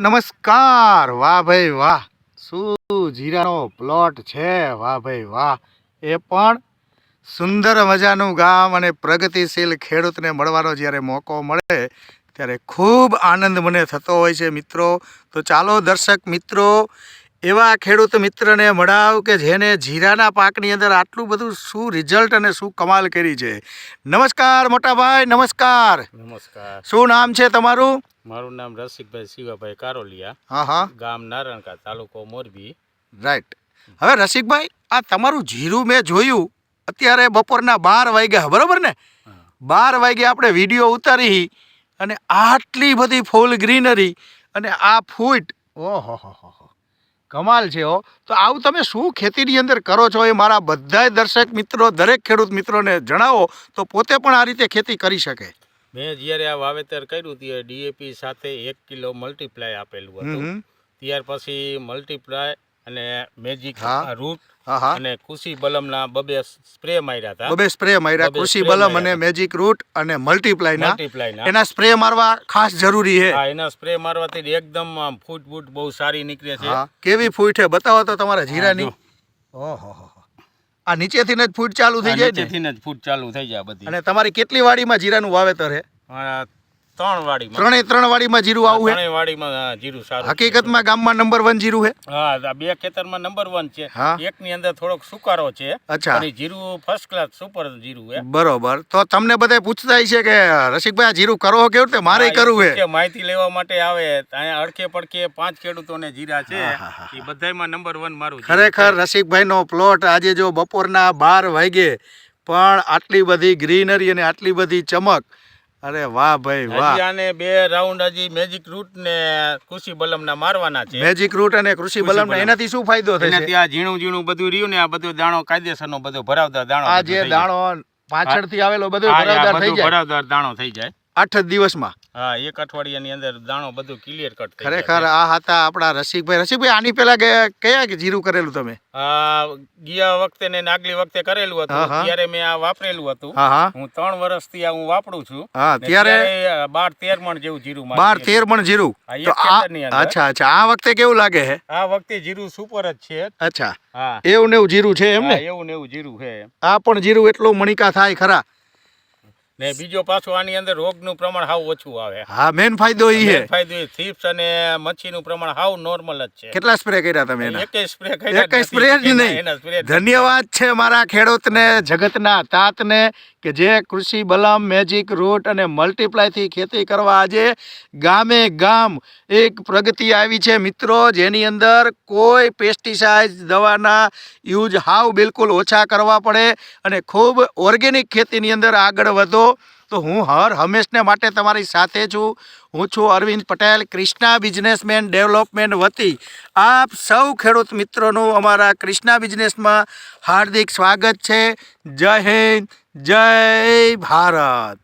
નમસ્કાર। વાહ ભાઈ વાહ, શું જીરાનો પ્લોટ છે। વાહ ભાઈ વાહ, એ પણ સુંદર મજાનું ગામ અને પ્રગતિશીલ ખેડૂતને મળવાનો જ્યારે મોકો મળે ત્યારે ખૂબ આનંદ મને થતો હોય છે મિત્રો। તો ચાલો દર્શક મિત્રો એવા ખેડૂત મિત્રને મળાવ કે જેને જીરાના પાકની અંદર આટલું બધું શું રિઝલ્ટ અને શું કમાલ કરી છે। નમસ્કાર મોટાભાઈ, નમસ્કાર। નમસ્કાર। શું નામ છે તમારું? મારું નામ રસિકભાઈ શિવાભાઈ કારોલિયા, હા, ગામ નારણકા, તાલુકો મોરબી। રાઈટ। હવે રસિકભાઈ, આ તમારું જીરું મેં જોયું, અત્યારે બપોરના 12 વાગ્યા, બરોબર ને? 12 વાગે આપણે વિડીયો ઉતારી અને આટલી બધી ફૂલ ગ્રીનરી અને આ ફૂટ, ઓહો હો, કમાલ છે હો। તો આવું તમે શું ખેતીની અંદર કરો છો એ મારા બધાય દર્શક મિત્રો, દરેક ખેડૂત મિત્રોને જણાવો તો પોતે પણ આ રીતે ખેતી કરી શકે। મેં જ્યારે આ વાવેતર કર્યું ત્યારે ડીએપી સાથે 1 કિલો મલ્ટીપ્લાય આપેલું હતું। ત્યાર પછી મલ્ટીપ્લાય અને મેજિક રૂટ અને કૃષિ બલમના 2 સ્પ્રે માર્યા હતા। 2 સ્પ્રે માર્યા, કૃષિ બલમ અને મેજિક રૂટ અને મલ્ટીપ્લાયના એના સ્પ્રે મારવા ખાસ જરૂરી છે। હા, એના સ્પ્રે મારવાથી એકદમ ફૂટ બહુ સારી નીકળે છે। કેવી ફૂટ છે બતાવો તો તમારા જીરાની। ઓહો, આ નીચેથી જ ફૂટ ચાલુ થઈ જાય? નીચેથી જ ફૂટ ચાલુ થઈ જાય બધી। અને તમારી કેટલી વાડીમાં જીરાનું વાવેતર છે? 3 વાડીમાં। 3 વાડીમાં જીરું આવું છે? 3 વાડીમાં જીરું સારું। હકીકતમાં ગામમાં નંબર 1 જીરું છે? હા, 2 ખેતરમાં નંબર 1 છે। એકની અંદર થોડોક સુકારો છે। અચ્છા, અને જીરું ફર્સ્ટ ક્લાસ સુપર જીરું છે। બરોબર। તો તમને બધા પૂછતા છે કે રસિકભાઈ આ જીરું કરો કેવું રીતે? મારે કરવું છે। માહિતી લેવા માટે આવે અહીંયા અડકે પડકે 5 ખેડૂતોને જીરા છે, એ બધાયમાં નંબર 1 મારું। ખરેખર રસિકભાઈનો પ્લોટ આજે જો બપોરના 12 વાગે પણ આટલી બધી ગ્રીનરી અને આટલી બધી ચમક, અરે વાહ ભાઈ વાહ। આને 2 રાઉન્ડ હજી મેજિક રૂટ ને કૃષિ બલમના મારવાના છે। મેજિક રૂટ અને કૃષિ બલમના એનાથી શું ફાયદો થશે? એનાથી આ ઝીણું બધું રહ્યું ને, આ બધો દાણો કાયદેસરનો બધો ભરાવદાર દાણો, આ જે દાણો પાછળથી આવેલો બધો ભરાવદાર થઈ જાય, ભરાવદાર દાણો થઈ જાય 8 જ દિવસમાં। હા, 1 અઠવાડિયાની અંદર દાણો બધું ક્લિયર કટ થઈ જાય। ખરેખર આ હતા આપણા રસિકભાઈ। રસિકભાઈ, આની પહેલા કયા જીરું કરેલું તમે? ગયા વખતે ને આગલી વખતે કરેલું હતું, ત્યારે મેં આ વાપરેલું હતું। હું 3 વર્ષથી આ હું વાપરું છું। ત્યારે 12-13 મણ જેવું જીરું, 12-13 મણ જીરું। અચ્છા, આ વખતે કેવું લાગે છે? આ વખતે જીરું સુપર જ છે। અચ્છા, એવું ને એવું જીરું છે એમ ને? એવું ને એવું જીરું છે। આ પણ જીરું એટલું મણિકા થાય ખરા ને બીજો પાછો આની અંદર રોગનું પ્રમાણ હાવ ઓછું આવે। હા, મેન ફાયદો ઈ છે। ફાયદો થીપ્સ અને મચ્છીનું પ્રમાણ હાવ નોર્મલ જ છે। કેટલા સ્પ્રે કર્યા તમે એના? એક સ્પ્રે કર્યા, એક સ્પ્રે જ નહીં। ધન્યવાદ છે મારા ખેડૂતને, જગતના તાતને, કે જે કૃષિ બલમ, મેજિક રૂટ અને મલ્ટીપ્લાયથી ખેતી કરવા આજે ગામે ગામ એક પ્રગતિ આવી છે મિત્રો, જેની અંદર કોઈ પેસ્ટિસાઇડ દવાના યુઝ હાવ બિલકુલ ઓછા કરવા પડે અને ખૂબ ઓર્ગેનિક ખેતીની અંદર આગળ વધો। તો હું હર હંમેશને માટે તમારી સાથે છું। હું છું અરવિંદ પટેલ, કૃષ્ણા બિઝનેસમેન ડેવલપમેન્ટ વતી આપ સૌ ખેડૂત મિત્રોનું અમારા કૃષ્ણા બિઝનેસમાં હાર્દિક સ્વાગત છે। જય હિન્દ, જય ભારત।